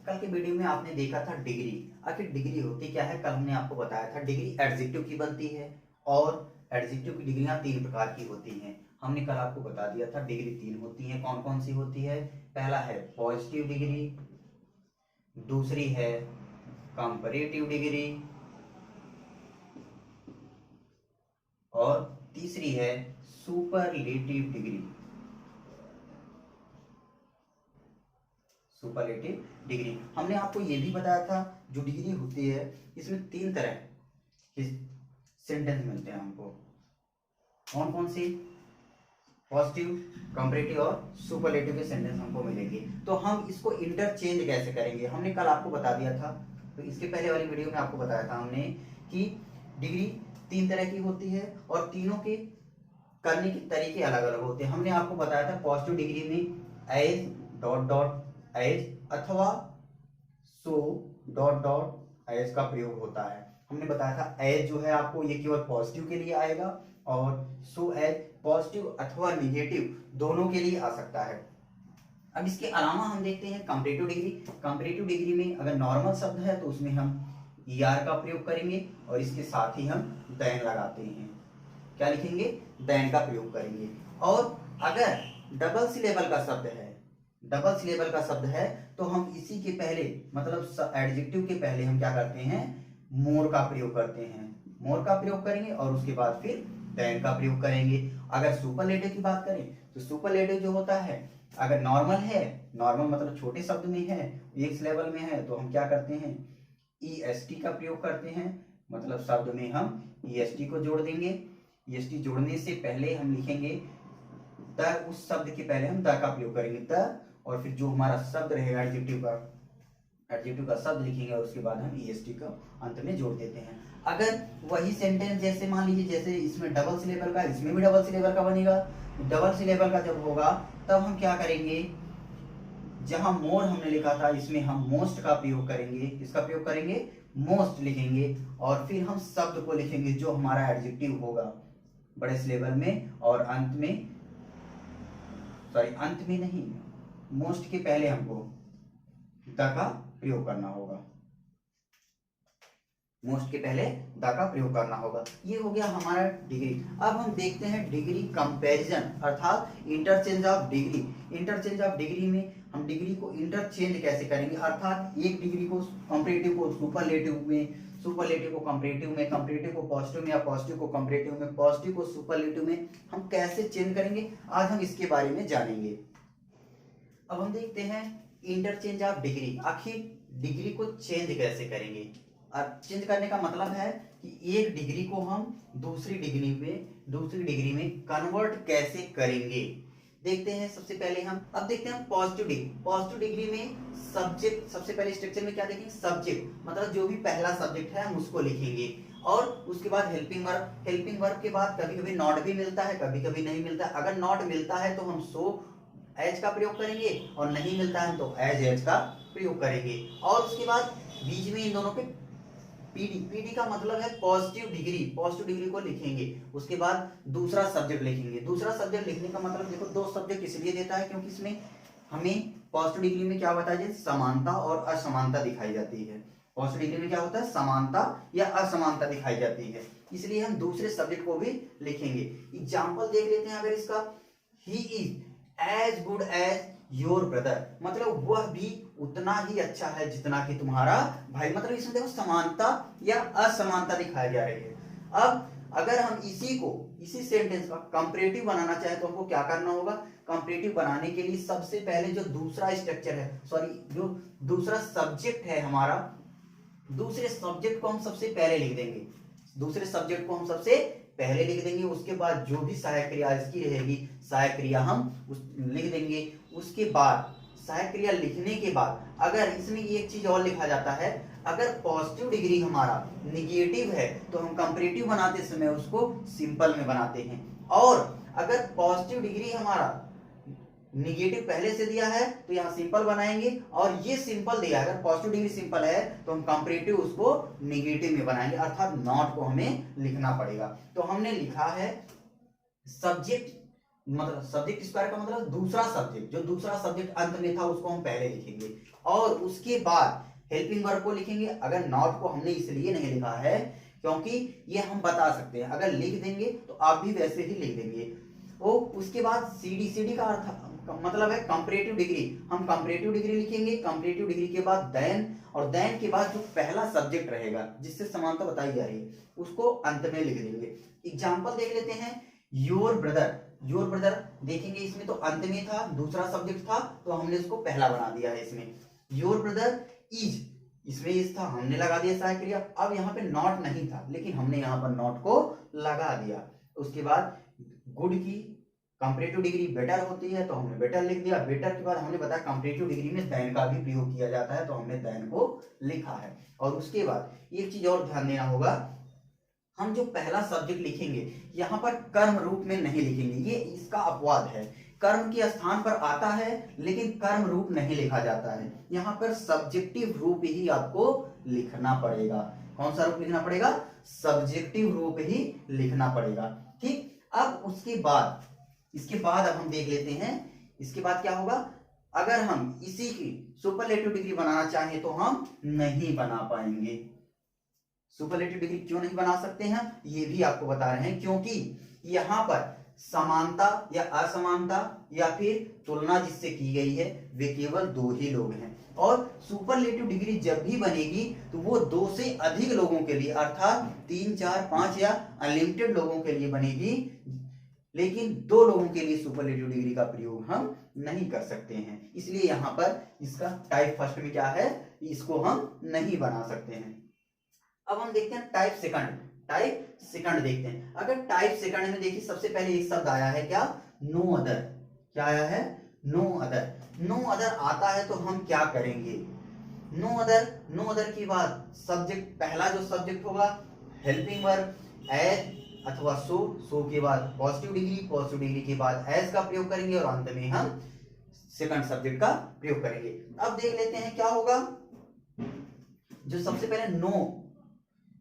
कल के वीडियो में आपने देखा था डिग्री। आखिर डिग्री होती क्या है, कल हमने आपको बताया था डिग्री एडजेक्टिव की बनती है और एडजेक्टिव की डिग्रियां 3 प्रकार की होती हैं। हमने कल आपको बता दिया था डिग्री 3 होती है। कौन कौन सी होती है? पहला है पॉजिटिव डिग्री, दूसरी है कंपैरेटिव डिग्री और तीसरी है सुपरलेटिव डिग्री। सुपरलेटिव डिग्री हमने आपको ये भी बताया था, जो डिग्री होती है इसमें 3 तरह के सेंटेंस मिलते हैं हमको। कौन कौन सी? पॉजिटिव, कंपैरेटिव और सुपरलेटिव के सेंटेंस हमको मिलेंगे। तो हम इसको इंटरचेंज कैसे करेंगे हमने कल आपको बता दिया था। तो इसके पहले वाली वीडियो में आपको बताया था हमने कि डिग्री 3 तरह की होती है और तीनों के करने के तरीके अलग अलग होते हैं। हमने आपको बताया था पॉजिटिव डिग्री में एज डॉट डॉट एज अथवा सो डॉट डॉट एज का प्रयोग होता है। हमने बताया था एज जो है आपको ये केवल पॉजिटिव के लिए आएगा और सो एज पॉजिटिव अथवा निगेटिव दोनों के लिए आ सकता है। अब इसके अलावा हम देखते हैं कंपैरेटिव डिग्री। कंपैरेटिव डिग्री में अगर नॉर्मल शब्द है तो उसमें हम ईआर का प्रयोग करेंगे और इसके साथ ही हम देन लगाते हैं। क्या लिखेंगे? देन का प्रयोग करेंगे। और अगर डबल सिलेबल का शब्द है, डबल सिलेबल का शब्द है तो हम इसी के पहले मतलब एडजेक्टिव के पहले हम क्या करते हैं? मोर का प्रयोग करते हैं। मोर का प्रयोग करेंगे और उसके बाद फिर देन का प्रयोग करेंगे। अगर सुपरलेटिव की बात करें तो सुपरलेटिव जो होता है अगर नॉर्मल है, नॉर्मल मतलब छोटे शब्द में है, एक सिलेबल में है, तो हम क्या करते हैं? ईएसटी का प्रयोग करते हैं। मतलब शब्द में हम ईएसटी को जोड़ देंगे। ईएसटी जोड़ने से पहले हम लिखेंगे द, उस शब्द के पहले हम द का प्रयोग करेंगे, द, और फिर जो हमारा शब्द रहेगा एडजेक्टिव का शब्द लिखेंगे और उसके बाद हम ईएसटी का अंत में जोड़ देते हैं। अगर वही सेंटेंस जैसे मान लीजिए जैसे इसमें डबल सिलेबल का, इसमें भी डबल सिलेबल का बनेगा। डबल सिलेबल का जब होगा तब हम क्या करेंगे? जहां मोर हमने लिखा था इसमें हम मोस्ट का प्रयोग करेंगे। इसका प्रयोग करेंगे, मोस्ट लिखेंगे और फिर हम शब्द को लिखेंगे जो हमारा एडजेक्टिव होगा बड़े सिलेबल में और अंत में, सॉरी अंत में नहीं, मोस्ट के पहले हमको द का प्रयोग करना होगा। मोस्ट के पहले द का प्रयोग करना होगा। ये हो गया हमारा डिग्री। अब हम देखते हैं डिग्री कंपैरिजन अर्थात interchange of degree. Interchange of degree में हम डिग्री को इंटरचेंज कैसे करेंगे, अर्थात एक डिग्री को कंपैरेटिव को सुपरलेटिव में, सुपरलेटिव को कंपैरेटिव में, कंपैरेटिव को पॉजिटिव में या पॉजिटिव को कंपैरेटिव में, पॉजिटिव को सुपरलेटिव में हम कैसे चेंज करेंगे, आज हम इसके बारे में जानेंगे। अब हम देखते हैं इंटरचेंज ऑफ डिग्री। आखिर डिग्री को चेंज कैसे करेंगे? और चेंज करने का मतलब है कि एक डिग्री को हम दूसरी डिग्री में कन्वर्ट कैसे करेंगे। देखते हैं सबसे पहले हम अब देखते हैं पॉजिटिव डिग्री। पॉजिटिव डिग्री में सब्जेक्ट, सबसे पहले स्ट्रक्चर में क्या देखेंगे? सब्जेक्ट मतलब जो भी पहला सब्जेक्ट है हम उसको लिखेंगे और उसके बाद हेल्पिंग वर्ब। हेल्पिंग वर्ब के बाद कभी कभी नॉट भी मिलता है, कभी कभी नहीं मिलता है। अगर नॉट मिलता है तो हम सो एज का प्रयोग करेंगे और नहीं मिलता है तो एज का प्रयोग करेंगे। और उसके बाद बीच में इन दोनों पे पीडी, पीडी का मतलब है पॉजिटिव डिग्री, पॉजिटिव डिग्री को लिखेंगे। उसके बाद दूसरा सब्जेक्ट लिखेंगे। दूसरा सब्जेक्ट लिखने का मतलब देखो, दो सब्जेक्ट इसलिए देता है क्योंकि इसमें हमें पॉजिटिव डिग्री में क्या बताया जाए? समानता और असमानता दिखाई जाती है। पॉजिटिव डिग्री में क्या होता है? समानता या असमानता दिखाई जाती है, इसलिए हम दूसरे सब्जेक्ट को भी लिखेंगे। एग्जाम्पल देख लेते हैं अगर इसका, he is as good as your brother, मतलब वह भी उतना ही अच्छा है जितना कि तुम्हारा भाई। मतलब इसमें देखो समानता या असमानता दिखाई जा रही है। अब अगर हम इसी सेंटेंस का कंपैरेटिव बनाना चाहे तो हमको क्या करना होगा? कंपैरेटिव बनाने के लिए सबसे पहले जो दूसरा स्ट्रक्चर है, सॉरी जो दूसरा सब्जेक्ट है हमारा, दूसरे सब्जेक्ट को हम सबसे पहले लिख देंगे। दूसरे सब्जेक्ट को हम सबसे पहले लिख देंगे। उसके बाद जो भी सहायक क्रिया इसकी रहेगी, सहायक क्रिया हम लिख देंगे। उसके बाद सहायक क्रिया लिखने के बाद अगर इसमें एक चीज और लिखा जाता है, अगर पॉजिटिव डिग्री हमारा निगेटिव है तो हम कंपैरेटिव बनाते समय उसको सिंपल में बनाते हैं। और अगर पॉजिटिव डिग्री हमारा निगेटिव पहले से दिया है तो यहाँ सिंपल बनाएंगे, और ये सिंपल दिया है, अगर पॉजिटिव डिग्री सिंपल है तो हम कंपैरेटिव उसको निगेटिव में बनाएंगे, अर्थात नॉट को हमें लिखना पड़ेगा। तो हमने लिखा है सब्जेक्ट मतलब सब्जेक्ट स्क्वायर का मतलब दूसरा सब्जेक्ट, जो दूसरा सब्जेक्ट अंत में था उसको हम पहले लिखेंगे और उसके बाद हेल्पिंग वर्ब को लिखेंगे। अगर नॉट को हमने इसलिए नहीं लिखा है क्योंकि ये हम बता सकते हैं, अगर लिख देंगे तो आप भी वैसे ही लिख देंगे। वो उसके बाद सीडी, सीडी का अर्थ मतलब है कंपैरेटिव डिग्री, हम कंपैरेटिव डिग्री लिखेंगे। कंपैरेटिव डिग्री के बाद देन, और देन के बाद जो पहला सब्जेक्ट रहेगा जिससे समानता बताई जा रही है उसको अंत में लिख देंगे। एग्जांपल देख लेते हैं, योर ब्रदर, योर ब्रदर देखेंगे इसमें तो अंत में था, दूसरा सब्जेक्ट था तो हमने इसको पहला बना दिया है इसमें। योर ब्रदर इज, इसमें इज था हमने लगा दिया सहायक क्रिया। अब यहाँ पे नॉट नहीं था लेकिन हमने यहाँ पर नॉट को लगा दिया। उसके बाद गुड की कंपैरेटिव डिग्री बेटर होती है तो हमने बेटर लिख दिया। बेटर के बाद हमने बताया कंपैरेटिव डिग्री में देन का भी प्रयोग किया जाता है तो हमने देन को लिखा है। और उसके बाद एक चीज और ध्यान देना होगा, हम जो पहला सब्जेक्ट लिखेंगे यहाँ पर कर्म रूप में नहीं लिखेंगे, ये इसका अपवाद है। कर्म के स्थान पर आता है लेकिन कर्म रूप नहीं लिखा जाता है, यहाँ पर सब्जेक्टिव रूप ही आपको लिखना पड़ेगा। कौन सा रूप लिखना पड़ेगा? सब्जेक्टिव रूप ही लिखना पड़ेगा। ठीक, अब उसके बाद, इसके बाद अब हम देख लेते हैं इसके बाद क्या होगा। अगर हम इसी की सुपरलेटिव डिग्री बनाना चाहें तो हम नहीं बना पाएंगे। सुपरलेटिव डिग्री क्यों नहीं बना सकते हैं ये भी आपको बता रहे हैं, क्योंकि यहाँ पर समानता या असमानता या फिर तुलना जिससे की गई है वे केवल दो ही लोग हैं, और सुपरलेटिव डिग्री जब भी बनेगी तो वो दो से अधिक लोगों के लिए अर्थात 3, 4, 5 या अनलिमिटेड लोगों के लिए बनेगी, लेकिन दो लोगों के लिए सुपरलेटिव डिग्री का प्रयोग हम नहीं कर सकते हैं। इसलिए यहाँ पर इसका टाइप फर्स्ट में क्या है, इसको हम नहीं बना सकते हैं। अब हम देखते हैं टाइप सेकंड। टाइप सेकंड देखते हैं। अगर टाइप सेकंड में देखिए सबसे पहले एक शब्द आया है क्या, नो अदर। क्या आया है? No other. नो अदर आता है तो हम क्या करेंगे? नो अदर, नो अदर के बाद सब्जेक्ट, पहला जो सब्जेक्ट होगा हेल्पिंग वर्ब एज अथवा सो, सो के बाद पॉजिटिव डिग्री, पॉजिटिव डिग्री के बाद एज का प्रयोग करेंगे और अंत में हम सेकंड सब्जेक्ट का प्रयोग करेंगे। अब देख लेते हैं क्या होगा। जो सबसे पहले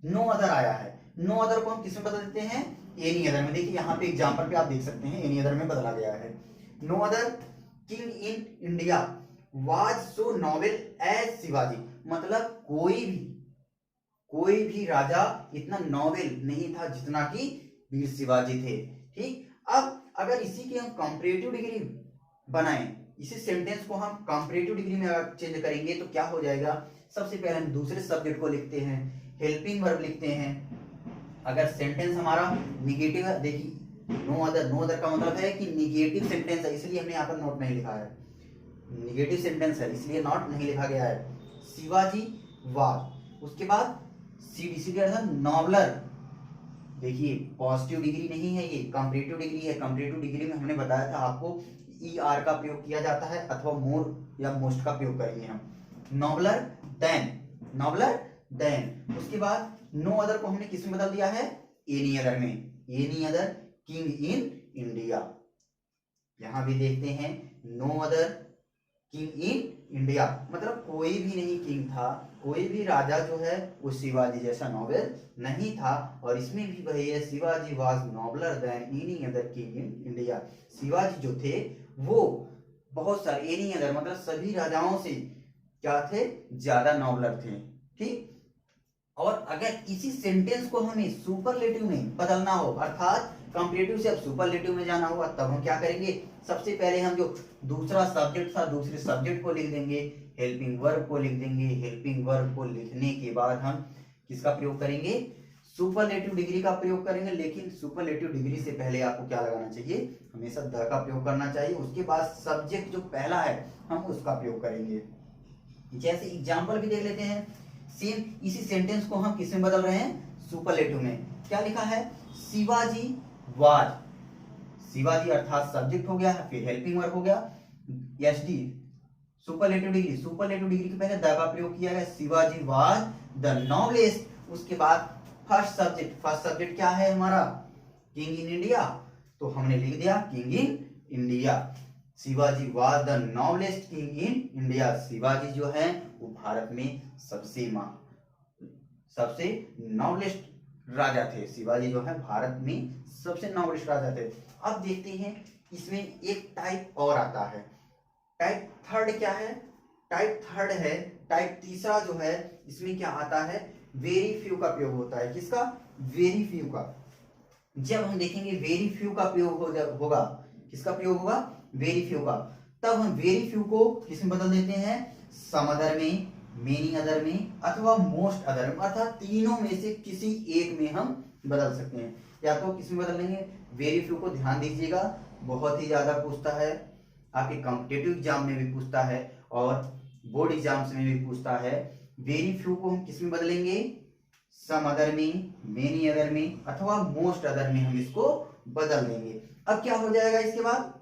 नो अदर आया है, नो अदर को हम किसमें बदल देते हैं? एनी अदर में। देखिए यहाँ पे एग्जांपल पे आप देख सकते हैं एनी अदर में बदला गया है। No other king in India was so noble as Shivaji, मतलब कोई भी राजा इतना नोबल नहीं था जितना कि वीर शिवाजी थे। ठीक, अब अगर इसी की हम कंपैरेटिव डिग्री बनाएं, इसी सेंटेंस को हम कंपैरेटिव डिग्री में अगर चेंज करेंगे तो क्या हो जाएगा। सबसे पहले हम दूसरे सब्जेक्ट को लिखते हैं, हेल्पिंग वर्ब लिखते हैं। अगर सेंटेंस हमारा निगेटिव है, देखिए नो अदर का मतलब है कि निगेटिव सेंटेंस है, इसलिए हमने यहाँ पर नोट नहीं लिखा है। निगेटिव सेंटेंस है इसलिए नॉट नहीं लिखा गया है। शिवाजी वाज, उसके बाद सीडी अर्थात नॉबलर। देखिए पॉजिटिव डिग्री नहीं है, ये कंपैरेटिव डिग्री है। कंपैरेटिव डिग्री में हमने बताया था आपको ER का प्रयोग किया जाता है अथवा मोर या मोस्ट का प्रयोग करेंगे हम। नॉबलर देन, उसके बाद नो अदर को हमने किस में बदल दिया है? एनी अदर में। Any other king in India, यहां भी देखते हैं no other king in India, मतलब कोई भी नहीं किंग था, कोई भी राजा जो है वो शिवाजी जैसा नोबेल नहीं था। और इसमें भी वही है, Shivaji was nobler than any other king in India. Shivaji जो थे वो बहुत सारे, एनी अदर मतलब सभी राजाओं से क्या थे? ज्यादा नोबलर थे। ठीक, और अगर इसी सेंटेंस को हमें सुपरलेटिव में बदलना हो अर्थात कंपैरेटिव से अब सुपरलेटिव में जाना होगा, तब हम क्या करेंगे? सबसे पहले हम जो दूसरा सब्जेक्ट था दूसरे सब्जेक्ट को लिख देंगे, हेल्पिंग वर्ब को लिख देंगे। हेल्पिंग वर्ब को लिखने के बाद हम किसका प्रयोग करेंगे? सुपरलेटिव डिग्री का प्रयोग करेंगे। लेकिन सुपरलेटिव डिग्री से पहले आपको क्या लगाना चाहिए? हमेशा द का प्रयोग करना चाहिए। उसके बाद सब्जेक्ट जो पहला है हम उसका प्रयोग करेंगे। जैसे एग्जाम्पल भी देख लेते हैं, सेम इसी सेंटेंस को हम किस में बदल रहे हैं? सुपरलेटिव में। क्या लिखा है? शिवाजी वाज, शिवाजी अर्थात सब्जेक्ट हो गया, फिर हेल्पिंग वर्ब हो गया, एसडी सुपरलेटिव डिग्री के पहले द का प्रयोग किया गया। Shivaji was the noblest. उसके बाद फर्स्ट सब्जेक्ट क्या है हमारा? किंग इन इंडिया, तो हमने लिख दिया king in India. Shivaji was the noblest king in India, Shivaji जो है वो भारत में सबसे नॉबलेस्ट राजा थे। शिवाजी जो है भारत में सबसे नॉबलेस्ट राजा थे। अब देखते हैं इसमें एक टाइप और आता है। टाइप थर्ड क्या है? टाइप थर्ड है, टाइप तीसरा जो है, इसमें क्या आता है? वेरी फ्यू का प्रयोग होता है। किसका? वेरी फ्यू का। जब हम देखेंगे वेरी फ्यू का प्रयोग होगा, किसका प्रयोग होगा? वेरी फ्यू का। तब हम वेरी फ्यू को किसमें बदल देते हैं? सम अदर में, मेनी अदर में, अथवा मोस्ट अदर में, अर्थात तीनों में से किसी एक में हम बदल सकते हैं। या तो किसमें बदल लेंगे? वेरी फ्यू को ध्यान दीजिएगा, बहुत ही ज्यादा पूछता है, आपके कॉम्पिटेटिव एग्जाम में भी पूछता है और बोर्ड एग्जाम्स में भी पूछता है। वेरी फ्यू को हम किसमें बदलेंगे? सम अदर में, मेनी अदर में, अथवा मोस्ट अदर में हम इसको बदल देंगे। अब क्या हो जाएगा इसके बाद?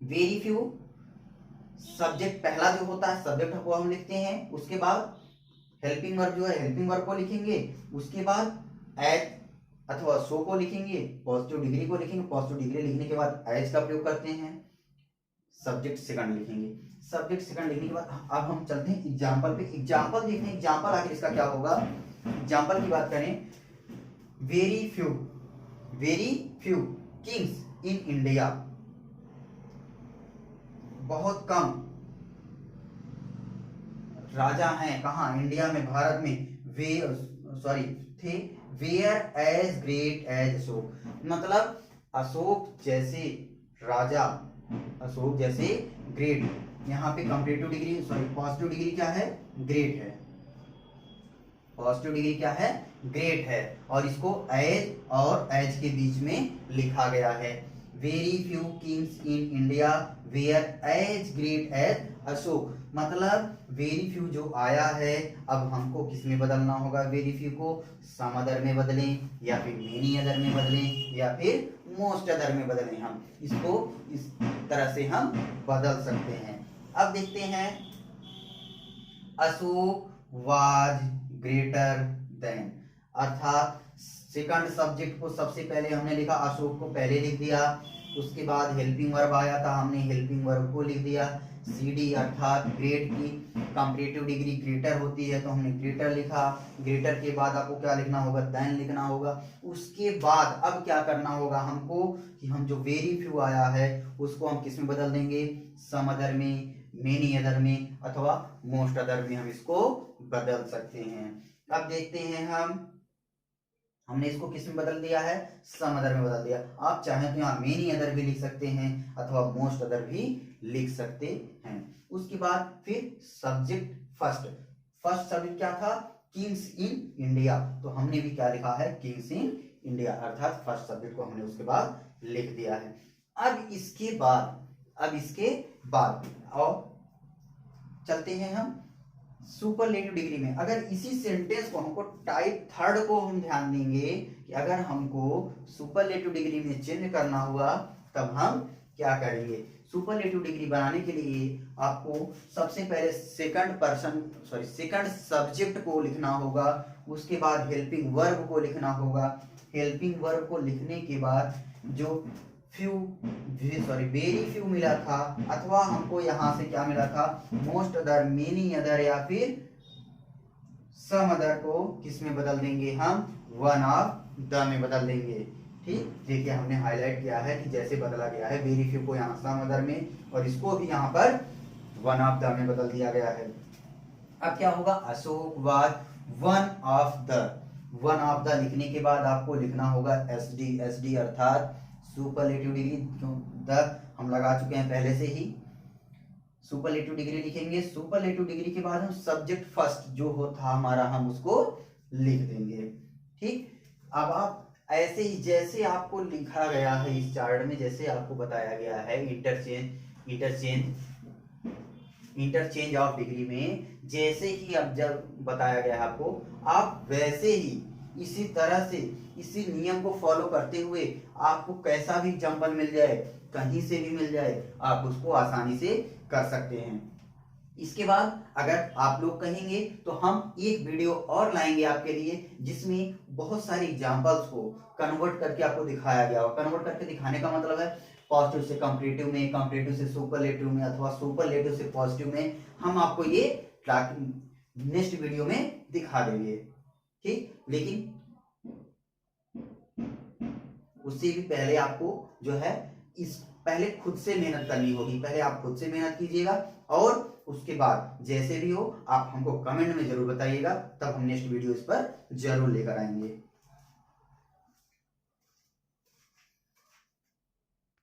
वेरी फ्यू सब्जेक्ट पहला जो होता है सब्जेक्ट को हम लिखते हैं, उसके बाद हेल्पिंग वर्ब जो है हेल्पिंग वर्ब को लिखेंगे, उसके बाद एज अथवा सो को लिखेंगे, पॉजिटिव डिग्री को लिखेंगे, पॉजिटिव डिग्री लिखने के बाद एज का प्रयोग करते हैं, सब्जेक्ट सेकंड लिखेंगे। सब्जेक्ट सेकंड लिखने के बाद अब हम चलते हैं एग्जाम्पल पे। एग्जाम्पल देखते हैं, एग्जाम्पल आखिर इसका क्या होगा। एग्जाम्पल की बात करें, very few kings in India, बहुत कम राजा हैं कहाँ? इंडिया में, भारत में। वे सॉरी थे, were as great as Ashok, मतलब अशोक जैसे राजा, अशोक जैसे ग्रेट। यहाँ पे comparative degree sorry positive degree क्या है? ग्रेट है। पॉजिटिव डिग्री क्या है? ग्रेट है, और इसको एज और एज के बीच में लिखा गया है। Very few kings in India were as great as Ashok, मतलब वेरी फ्यू जो आया है, अब हमको किस में बदलना होगा? वेरी फ्यू को सम अदर में बदलें, या फिर मेनी अदर में बदलें, या फिर मोस्ट अदर में बदलें। हम इसको इस तरह से हम बदल सकते हैं। अब देखते हैं, अशोक वाज ग्रेटर देन, अर्थात सेकंड सब्जेक्ट को सबसे पहले हमने लिखा, अशोक को पहले लिख दिया, उसके बाद हेल्पिंग वर्ब आया था, हमने हेल्पिंग वर्ब को लिख दिया। सीडी अर्थात ग्रेट की कंपैरेटिव डिग्री ग्रेटर होती है, तो हमने ग्रेटर लिखा। ग्रेटर के बाद आपको क्या लिखना होगा? देन लिखना होगा। उसके बाद अब क्या करना होगा हमको कि हम जो वेरी फ्यू आया है उसको हम किस में बदल देंगे? सम अदर में, मेनी अदर में, अथवा मोस्ट अदर में हम इसको बदल सकते हैं। अब देखते हैं हमने इसको किस में बदल दिया है? सम अदर में बदल दिया। आप चाहें तो यहाँ मेनी अदर भी लिख सकते हैं अथवा मोस्ट अदर भी लिख सकते हैं। उसके बाद फिर सब्जेक्ट फर्स्ट, फर्स्ट सब्जेक्ट क्या था? किंग्स इन इंडिया, तो हमने भी क्या लिखा है? किंग्स इन इंडिया, अर्थात फर्स्ट सब्जेक्ट को हमने उसके बाद लिख दिया है। अब इसके बाद और चलते हैं हम सुपरलेटिव डिग्री में। अगर इसी सेंटेंस को हमको टाइप थर्ड को हम ध्यान देंगे कि अगर हमको सुपरलेटिव डिग्री में चेंज करना हुआ तब हम क्या करेंगे? सुपरलेटिव डिग्री बनाने के लिए आपको सबसे पहले सेकंड सब्जेक्ट को लिखना होगा, उसके बाद हेल्पिंग वर्ब को लिखना होगा। हेल्पिंग वर्ब को लिखने के बाद जो वेरी फ्यू मिला था, अथवा हमको यहां से क्या मिला था? मोस्ट अदर, मेनी अदर, या फिर सम अदर को किस में बदल देंगे? हम वन ऑफ द में बदल देंगे। ठीक, देखिए हमने हाईलाइट किया है कि जैसे बदला गया है, वेरी फ्यू को यहाँ सम अदर में और इसको भी यहाँ पर वन ऑफ द में बदल दिया गया है। अब क्या होगा? Ashok was one of the लिखने के बाद आपको लिखना होगा एसडी अर्थात सुपरलेटिव डिग्री, क्यों द हम लगा चुके हैं पहले से ही। सुपरलेटिव डिग्री लिखेंगे, सुपरलेटिव डिग्री के बाद हम सब्जेक्ट फर्स्ट जो होता हमारा हम उसको लिख देंगे। ठीक, अब आप ऐसे ही जैसे आपको लिखा गया है इस चार्ट में, जैसे आपको बताया गया है इंटरचेंज ऑफ डिग्री में, जैसे ही अब जब बताया गया है आपको, आप वैसे ही इसी तरह से इसी नियम को फॉलो करते हुए आपको कैसा भी एग्जाम्पल मिल जाए, कहीं से भी मिल जाए, आप उसको आसानी से कर सकते हैं। इसके बाद अगर आप लोग कहेंगे तो हम एक वीडियो और लाएंगे आपके लिए, जिसमें बहुत सारी एग्जाम्पल्स को कन्वर्ट करके आपको दिखाया गया हो। कन्वर्ट करके दिखाने का मतलब है पॉजिटिव से कंपैरेटिव में, कंपैरेटिव से सुपरलेटिव में, अथवा सुपरलेटिव से पॉजिटिव में। हम आपको ये नेक्स्ट वीडियो में दिखा देंगे। ठीक, लेकिन उससे भी पहले आपको जो है इस पहले खुद से मेहनत करनी होगी, पहले आप खुद से मेहनत कीजिएगा और उसके बाद जैसे भी हो आप हमको कमेंट में जरूर बताइएगा, तब हम नेक्स्ट वीडियो इस पर जरूर लेकर आएंगे।